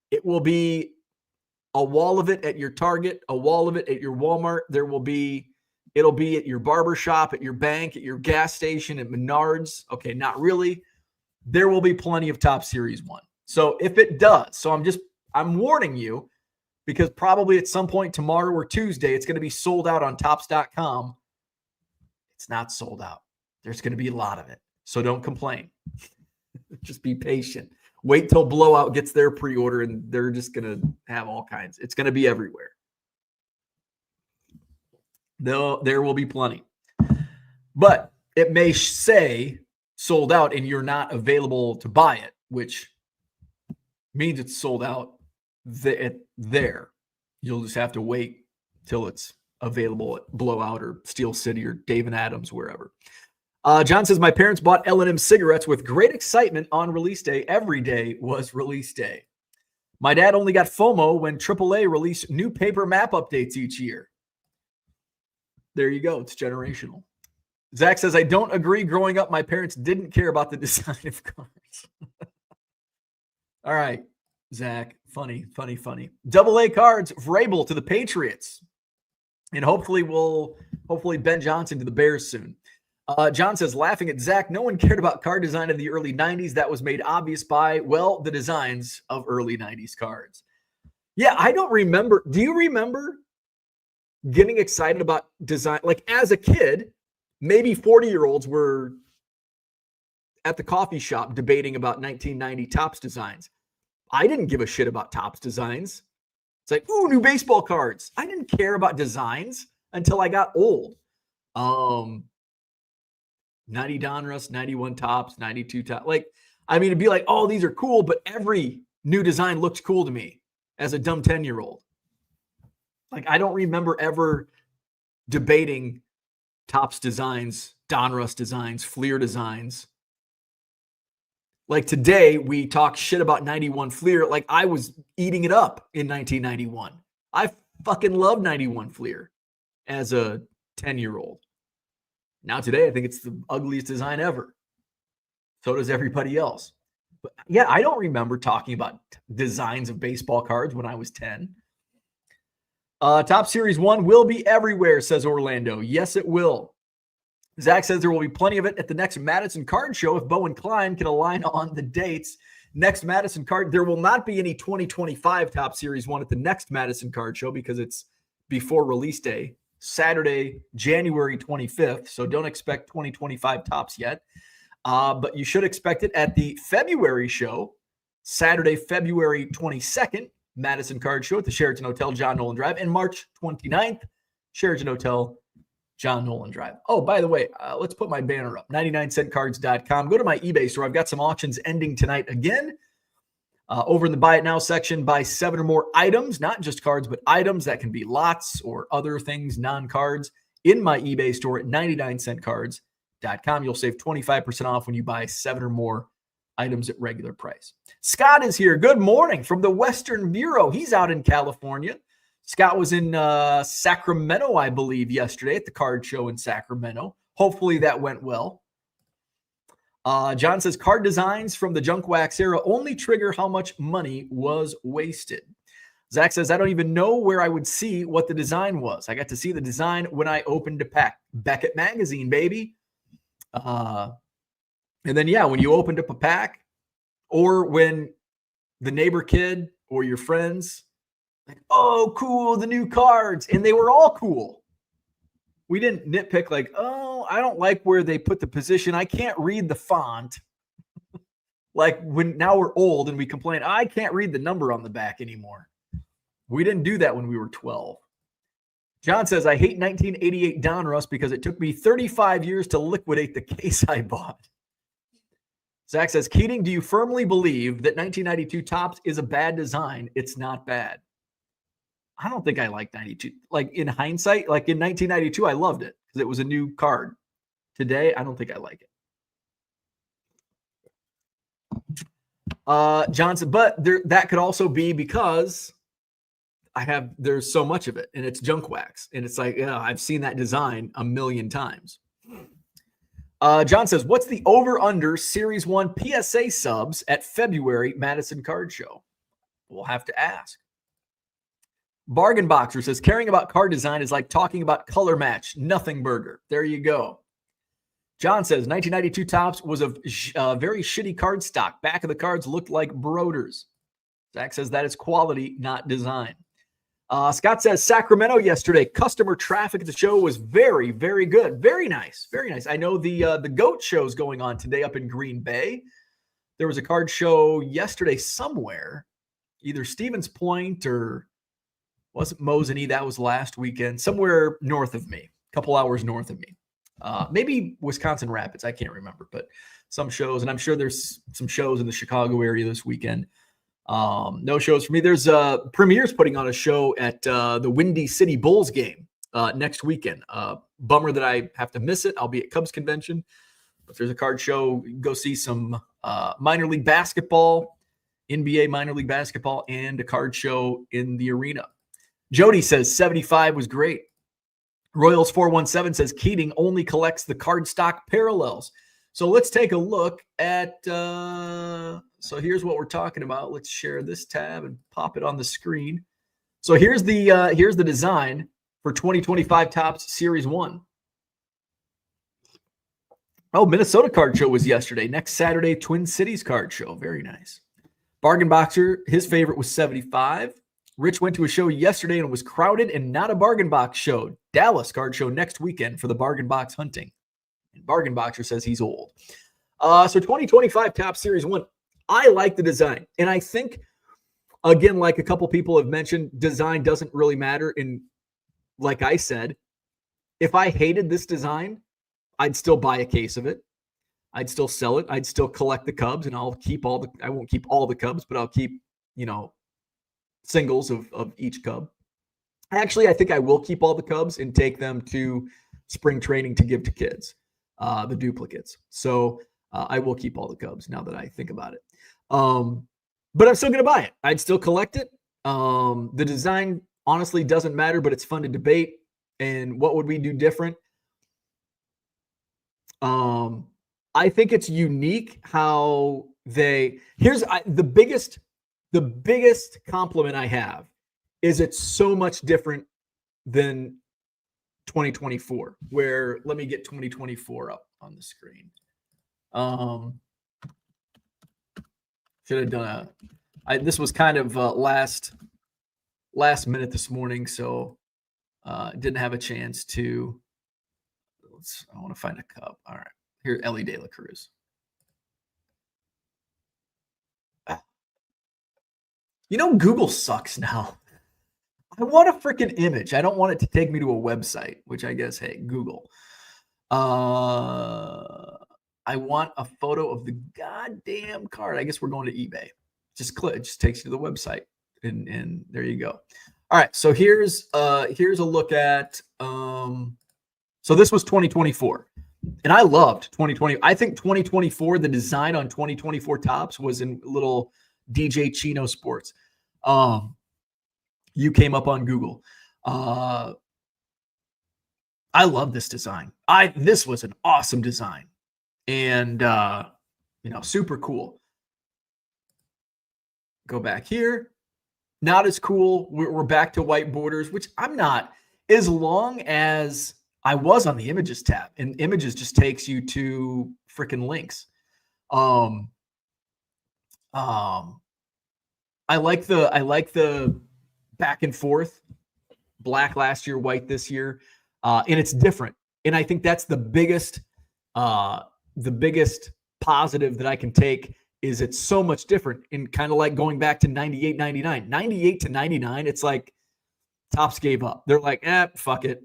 It will be a wall of it at your Target, a wall of it at your Walmart. It'll be at your barber shop, at your bank, at your gas station, at Menards. Okay, not really. There will be plenty of Topps Series 1. So if it does, I'm warning you, because probably at some point tomorrow or Tuesday, it's going to be sold out on Topps.com. It's not sold out. There's going to be a lot of it. So don't complain. Just be patient. Wait till Blowout gets their pre-order, and they're just going to have all kinds. It's going to be everywhere. There will be plenty. But it may say sold out and you're not available to buy it, which means it's sold out there. You'll just have to wait till it's available at Blowout or Steel City or Dave and Adams, wherever. John says, my parents bought L&M cigarettes with great excitement on release day. Every day was release day. My dad only got FOMO when AAA released new paper map updates each year. There you go. It's generational. Zach says, I don't agree. Growing up, my parents didn't care about the design of cards. All right, Zach. Funny. AA cards, Vrabel to the Patriots. And hopefully Ben Johnson to the Bears soon. John says, laughing at Zach, no one cared about card design of the early 90s. That was made obvious by, the designs of early 90s cards. Yeah, I don't remember. Do you remember getting excited about design? Like as a kid, maybe 40-year-olds were at the coffee shop debating about 1990 Topps designs. I didn't give a shit about Topps designs. It's like, ooh, new baseball cards. I didn't care about designs until I got old. 90 Donruss, 91 Topps, 92 Topps. It'd be like, oh, these are cool, but every new design looked cool to me as a dumb 10-year-old. I don't remember ever debating Topps designs, Donruss designs, Fleer designs. Today, we talk shit about 91 Fleer. I was eating it up in 1991. I fucking love 91 Fleer as a 10-year-old. Now today, I think it's the ugliest design ever. So does everybody else. But yeah, I don't remember talking about designs of baseball cards when I was 10. Top Series 1 will be everywhere, says Orlando. Yes, it will. Zach says there will be plenty of it at the next Madison Card Show if Bo and Klein can align on the dates. Next Madison Card, there will not be any 2025 Top Series 1 at the next Madison Card Show because it's before release day, Saturday, January 25th. So don't expect 2025 tops yet. But you should expect it at the February show, Saturday, February 22nd, Madison Card Show at the Sheraton Hotel, John Nolan Drive, and March 29th, Sheraton Hotel, John Nolan Drive. Oh, by the way, let's put my banner up, 99centcards.com. Go to my eBay store. I've got some auctions ending tonight again. Over in the Buy It Now section, buy 7 or more items, not just cards, but items that can be lots or other things, non-cards, in my eBay store at 99centcards.com. You'll save 25% off when you buy 7 or more items at regular price. Scott is here. Good morning from the Western Bureau. He's out in California. Scott was in Sacramento, I believe, yesterday at the card show in Sacramento. Hopefully that went well. John says card designs from the junk wax era only trigger how much money was wasted. Zach says, I don't even know where I would see what the design was. I got to see the design when I opened a pack. Beckett Magazine, baby. And then, yeah, when you opened up a pack or when the neighbor kid or your friends, like, oh, cool, the new cards. And they were all cool. We didn't nitpick like, oh, I don't like where they put the position. I can't read the font. Like when now we're old and we complain, I can't read the number on the back anymore. We didn't do that when we were 12. John says, I hate 1988 Donruss because it took me 35 years to liquidate the case I bought. Zach says, Keating, do you firmly believe that 1992 Topps is a bad design? It's not bad. I don't think I like 92. Like in hindsight, like in 1992, I loved it because it was a new card. Today, I don't think I like it. Johnson, but that could also be because there's so much of it and it's junk wax. And it's like, yeah, I've seen that design a million times. John says, what's the over-under Series 1 PSA subs at February Madison Card Show? We'll have to ask. Bargain Boxer says, caring about card design is like talking about color match, nothing burger. There you go. John says, 1992 Topps was a very shitty card stock. Back of the cards looked like Broders. Zach says that is quality, not design. Scott says Sacramento yesterday, customer traffic at the show was very, very good. Very nice. Very nice. I know the GOAT show is going on today up in Green Bay. There was a card show yesterday somewhere, either Stevens Point or wasn't Mosinee. That was last weekend, somewhere north of me, a couple hours north of me. Maybe Wisconsin Rapids. I can't remember, but some shows. And I'm sure there's some shows in the Chicago area this weekend. No shows for me. There's Premier's putting on a show at the Windy City Bulls game next weekend. Bummer that I have to miss it. I'll be at Cubs convention. But there's a card show. Go see some minor league basketball, NBA minor league basketball, and a card show in the arena. Jody says 75 was great. Royals 417 says Keating only collects the card stock parallels. So let's take a look at, so here's what we're talking about. Let's share this tab and pop it on the screen. So here's the design for 2025 Topps Series 1. Oh, Minnesota card show was yesterday. Next Saturday, Twin Cities card show. Very nice. Bargain Boxer, his favorite was 75. Rich went to a show yesterday and it was crowded and not a bargain box show. Dallas card show next weekend for the bargain box hunting. And Bargain Boxer says he's old. So 2025 Topps Series 1, I like the design. And I think, again, like a couple people have mentioned, design doesn't really matter. And like I said, if I hated this design, I'd still buy a case of it. I'd still sell it. I'd still collect the Cubs, and I'll keep I won't keep all the Cubs, but I'll keep, singles of each Cub. Actually, I think I will keep all the Cubs and take them to spring training to give to kids. The duplicates. So I will keep all the Cubs now that I think about it. But I'm still going to buy it. I'd still collect it. The design honestly doesn't matter, but it's fun to debate. And what would we do different? I think it's unique how the biggest compliment I have is it's so much different than 2024, where let me get 2024 up on the screen. Should have done this was kind of last minute this morning, so didn't have a chance to. I want to find a cup. All right, here, Ellie De La Cruz. You know, Google sucks now. I want a freaking image. I don't want it to take me to a website, which I guess, hey, Google. I want a photo of the goddamn card. I guess we're going to eBay. Just click. It just takes you to the website, and there you go. All right. So here's a look at. So this was 2024, and I loved 2020. I think 2024, the design on 2024 tops was in little DJ Chino Sports. You came up on Google. I love this design. This was an awesome design, and super cool. Go back here. Not as cool. We're back to white borders, which I'm not. As long as I was on the images tab, and images just takes you to freaking links. I like the back and forth, black last year, white this year, and it's different. And I think that's the biggest positive that I can take is it's so much different. And kind of like going back to 98, 99, 98 to 99, it's like Topps gave up. They're like, fuck it.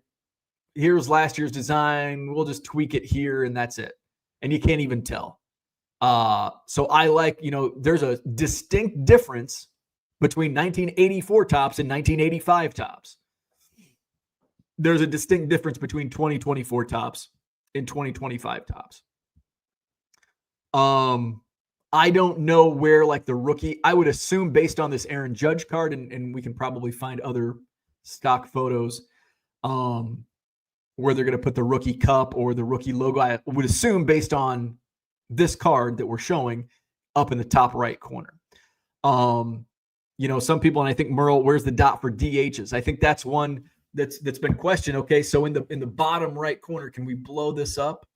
Here's last year's design. We'll just tweak it here, and that's it. And you can't even tell. So I like, there's a distinct difference between 1984 Topps and 1985 Topps. There's a distinct difference between 2024 Topps and 2025 Topps. I don't know where like the rookie, I would assume based on this Aaron Judge card, and we can probably find other stock photos where they're going to put the rookie cup or the rookie logo. I would assume based on this card that we're showing up in the top right corner. Some people, and I think Merle, where's the dot for DHs? I think that's one that's been questioned. Okay, so in the bottom right corner, can we blow this up?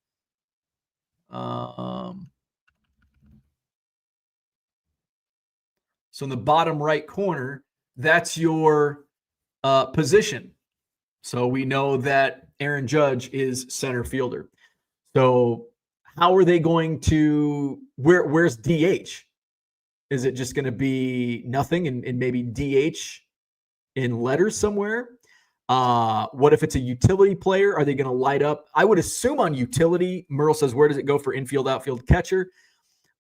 So in the bottom right corner, that's your position. So we know that Aaron Judge is center fielder. So how are they going to, where's DH? Is it just going to be nothing and maybe DH in letters somewhere? What if it's a utility player? Are they going to light up? I would assume on utility, Merle says, where does it go for infield, outfield, catcher?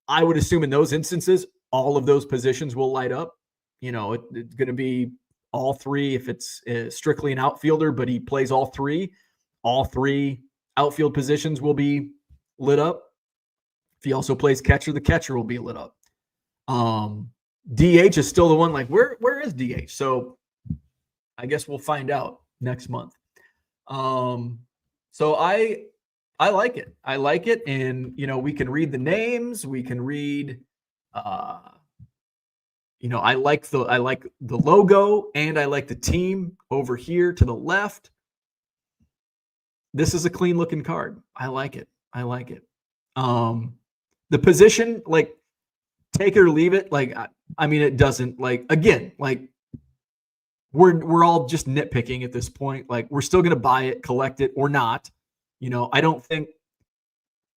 I would assume in those instances, all of those positions will light up. It's going to be all three. If it's strictly an outfielder, but he plays all three outfield positions will be lit up. If he also plays catcher, the catcher will be lit up. DH is still the one, like, where is DH? So I guess we'll find out next month. So I like it. I like it. And, we can read the names. We can read, I like the logo, and I like the team over here to the left. This is a clean looking card. I like it. The position, like, take it or leave it. Like, it doesn't, like, again, like, we're all just nitpicking at this point. Like, we're still going to buy it, collect it, or not. I don't think,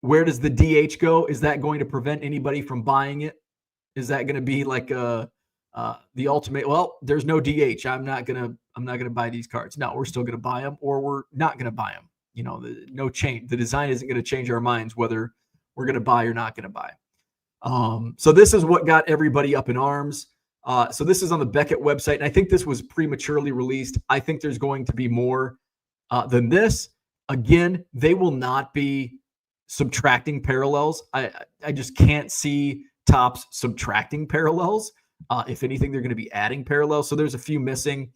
where does the DH go? Is that going to prevent anybody from buying it? Is that going to be like the ultimate? Well, there's no DH. I'm not gonna buy these cards. No, we're still gonna buy them, or we're not gonna buy them. No change. The design isn't going to change our minds whether we're going to buy or not going to buy. So this is what got everybody up in arms. So this is on the Beckett website, and I think this was prematurely released. I think there's going to be more than this. Again, they will not be subtracting parallels. I just can't see Topps subtracting parallels. If anything, they're going to be adding parallels. So there's a few missing,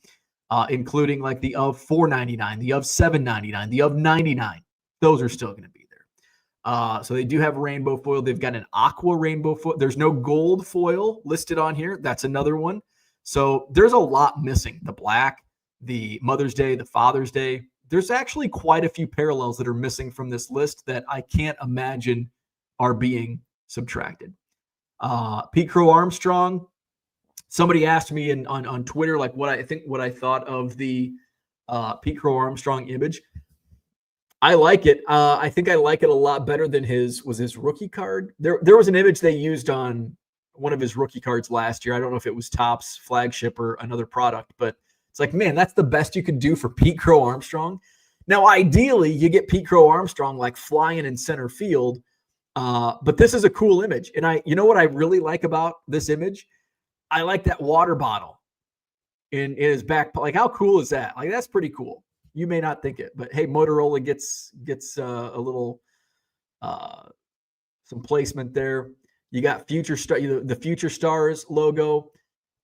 including like the of $4.99, the of $7.99, the of $99. Those are still going to be there. So they do have a rainbow foil. They've got an aqua rainbow foil. There's no gold foil listed on here. That's another one. So there's a lot missing. The black, the Mother's Day, the Father's Day. There's actually quite a few parallels that are missing from this list that I can't imagine are being subtracted. Pete Crow Armstrong. Somebody asked me on Twitter like what I thought of the Pete Crow Armstrong image. I like it. I think I like it a lot better than his rookie card. There was an image they used on one of his rookie cards last year. I don't know if it was Topps flagship or another product, but it's like, man, that's the best you could do for Pete Crow Armstrong. Now, ideally, you get Pete Crow Armstrong like flying in center field, but this is a cool image. And you know what I really like about this image? I like that water bottle in his back. Like, how cool is that? Like, that's pretty cool. You may not think it, but hey, Motorola gets a little some placement there. You got the Future Stars logo.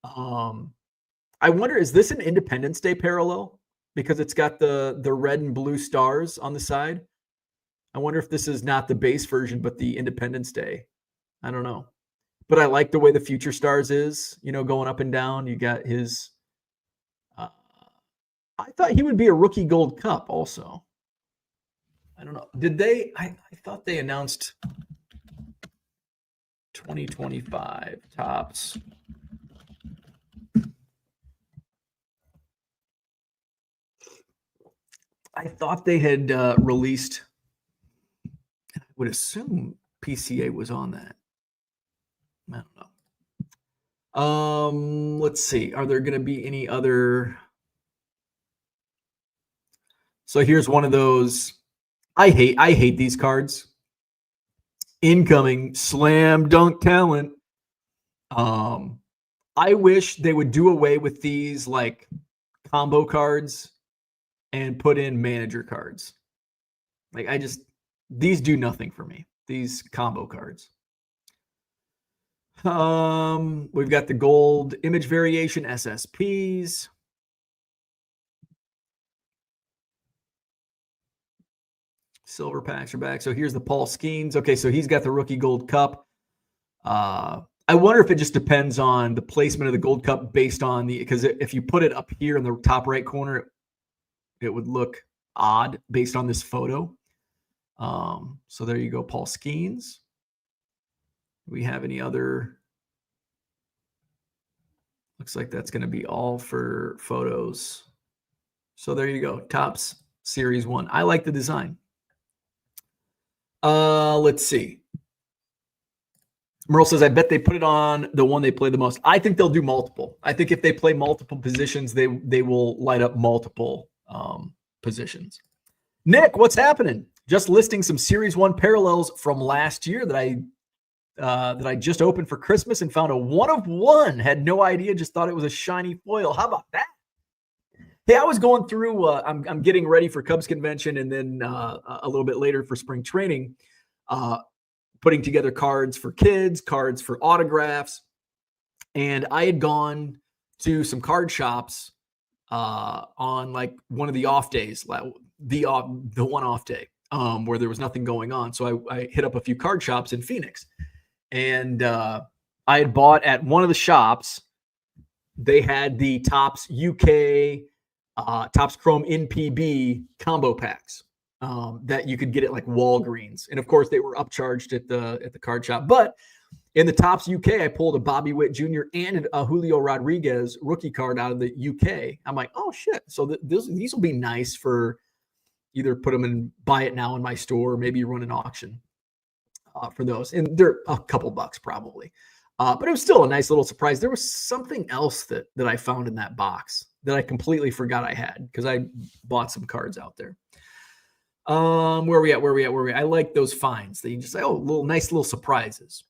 I wonder, is this an Independence Day parallel? Because it's got the red and blue stars on the side. I wonder if this is not the base version, but the Independence Day. I don't know. But I like the way the Future Stars is, going up and down. You got his I thought he would be a rookie gold cup also. I don't know. Did they? I thought they announced 2025 Topps. I thought they had released. I would assume PCA was on that. I don't know. Let's see. Are there going to be any other? So here's one of those. I hate these cards. Incoming slam dunk talent. I wish they would do away with these like combo cards and put in manager cards. Like these do nothing for me. These combo cards. We've got the gold image variation SSPs. Silver packs are back. So here's the Paul Skeens. Okay, so he's got the rookie gold cup. I wonder if it just depends on the placement of the gold cup based on because if you put it up here in the top right corner, it would look odd based on this photo. So there you go, Paul Skeens. Do we have any other? Looks like that's going to be all for photos. So there you go, Topps Series 1. I like the design. Let's see. Merle says, I bet they put it on the one they play the most. I think they'll do multiple. I think if they play multiple positions, they will light up multiple positions. Nick, what's happening? Just listing some Series 1 parallels from last year that I just opened for Christmas and found a 1 of 1. Had no idea, just thought it was a shiny foil. How about that? Hey, I was going through, I'm getting ready for Cubs convention and then a little bit later for spring training, putting together cards for kids, cards for autographs. And I had gone to some card shops on like one of the off days, the one off day where there was nothing going on. So I hit up a few card shops in Phoenix. And I had bought at one of the shops, they had the Topps UK Topps Chrome NPB combo packs that you could get at like Walgreens, and of course they were upcharged at the card shop. But in the Topps UK, I pulled a Bobby Witt Jr. and a Julio Rodriguez rookie card out of the UK. I'm like, oh shit! So these will be nice for either put them and buy it now in my store, or maybe run an auction for those, and they're a couple bucks probably. But it was still a nice little surprise. There was something else that I found in that box that I completely forgot I had because I bought some cards out there. Where are we at? I like those finds. They just say, oh, nice little surprises.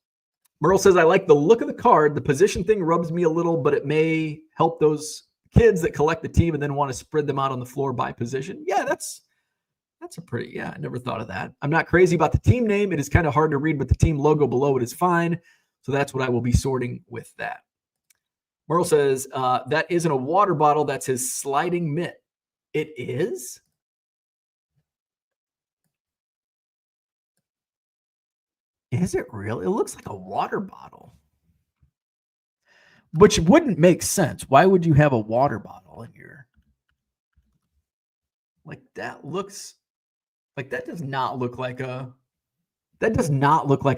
Merle says, I like the look of the card. The position thing rubs me a little, but it may help those kids that collect the team and then want to spread them out on the floor by position. Yeah, that's a pretty, I never thought of that. I'm not crazy about the team name. It is kind of hard to read, but the team logo below it is fine. So that's what I will be sorting with that. Merle says, that isn't a water bottle. That's his sliding mitt. It is? Is it real? It looks like a water bottle. Which wouldn't make sense. Why would you have a water bottle in your Like that looks like that does not look like a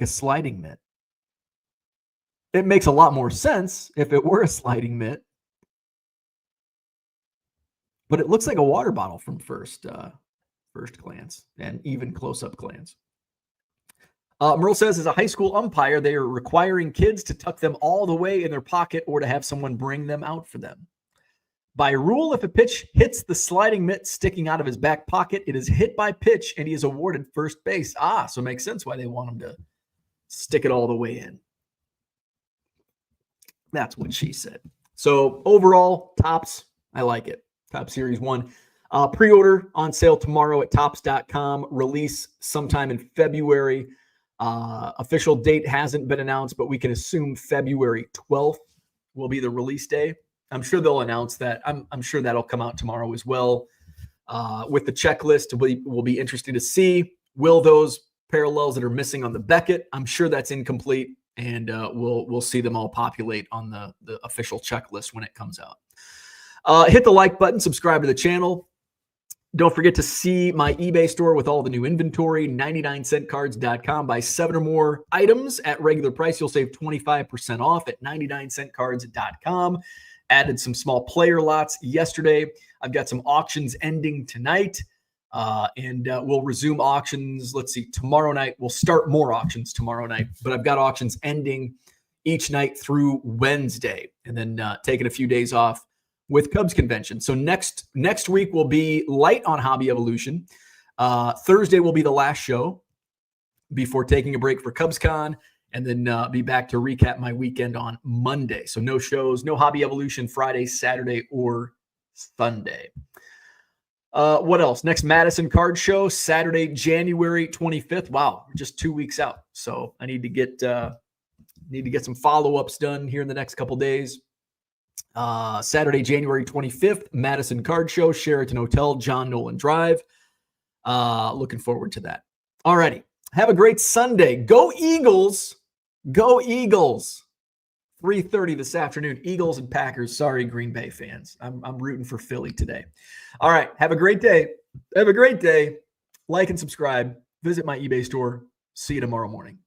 sliding mitt. It makes a lot more sense if it were a sliding mitt. But it looks like a water bottle from first glance and even close-up glance. Merle says, as a high school umpire, they are requiring kids to tuck them all the way in their pocket or to have someone bring them out for them. By rule, if a pitch hits the sliding mitt sticking out of his back pocket, it is hit by pitch and he is awarded first base. So it makes sense why they want him to stick it all the way in. That's what she said. So overall, Topps, I like it. Topps Series 1. Pre-order on sale tomorrow at Topps.com. Release sometime in February. Official date hasn't been announced, but we can assume February 12th will be the release day. I'm sure they'll announce that. I'm sure that'll come out tomorrow as well. With the checklist, will be interesting to see. Will those parallels that are missing on the Beckett? I'm sure that's incomplete, and we'll see them all populate on the official checklist when it comes out. Hit the like button, subscribe to the channel. Don't forget to see my eBay store with all the new inventory, 99centcards.com. Buy 7 or more items at regular price. You'll save 25% off at 99centcards.com. Added some small player lots yesterday. I've got some auctions ending tonight, and we'll resume auctions. Let's see, tomorrow night. We'll start more auctions tomorrow night, but I've got auctions ending each night through Wednesday, and then taking a few days off with Cubs convention. So next week will be light on Hobby Evolution. Thursday will be the last show before taking a break for CubsCon, and then be back to recap my weekend on Monday. So no shows, no Hobby Evolution Friday, Saturday, or Sunday. What else? Next Madison Card Show, Saturday, January 25th. Wow, we're just 2 weeks out. So I need to get some follow-ups done here in the next couple days. Saturday, January 25th, Madison Card Show, Sheraton Hotel, John Nolan Drive. Looking forward to that. Alrighty. Have a great Sunday. Go Eagles. Go Eagles. 3:30 this afternoon. Eagles and Packers. Sorry, Green Bay fans. I'm rooting for Philly today. All right. Have a great day. Have a great day. Like and subscribe. Visit my eBay store. See you tomorrow morning.